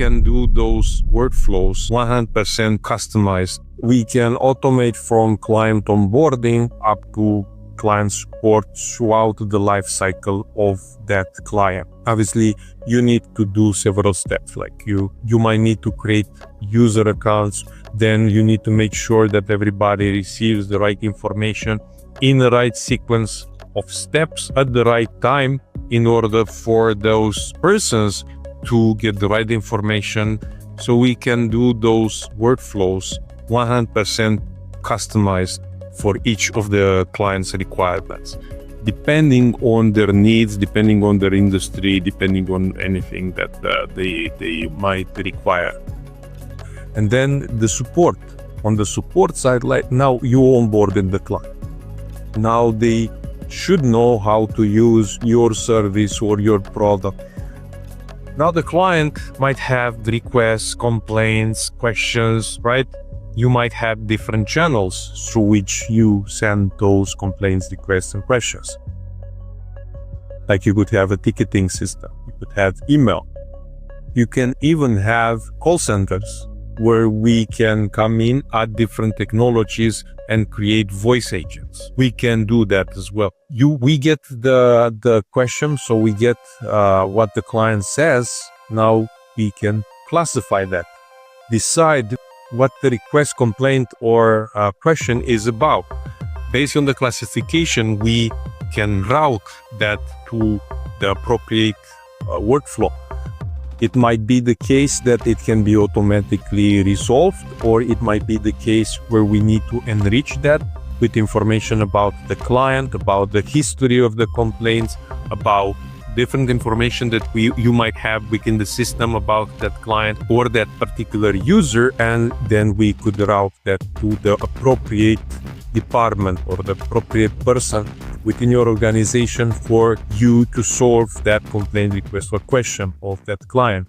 can do those workflows 100% customized. We can automate from client onboarding up to client support throughout the life cycle of that client. Obviously, you need to do several steps. Like you might need to create user accounts. Then you need to make sure that everybody receives the right information in the right sequence of steps at the right time in order for those persons to get the right information. So we can do those workflows 100% customized for each of the client's requirements, depending on their needs, depending on their industry, depending on anything that they might require. And then the support. On the support side, like now you onboarded the client. Now they should know how to use your service or your product. Now the client might have requests, complaints, questions, right? You might have different channels through which you send those complaints, requests, and questions. Like you could have a ticketing system, you could have email. You can even have call centers where we can come in, add different technologies and create voice agents. We can do that as well. We get the question, so we get what the client says. Now we can classify that, decide what the request, complaint, or question is about. Based on the classification, we can route that to the appropriate workflow. It might be the case that it can be automatically resolved, or it might be the case where we need to enrich that with information about the client, about the history of the complaints, about different information that you might have within the system about that client or that particular user, and then we could route that to the appropriate department or the appropriate person within your organization for you to solve that complaint, request, or question of that client.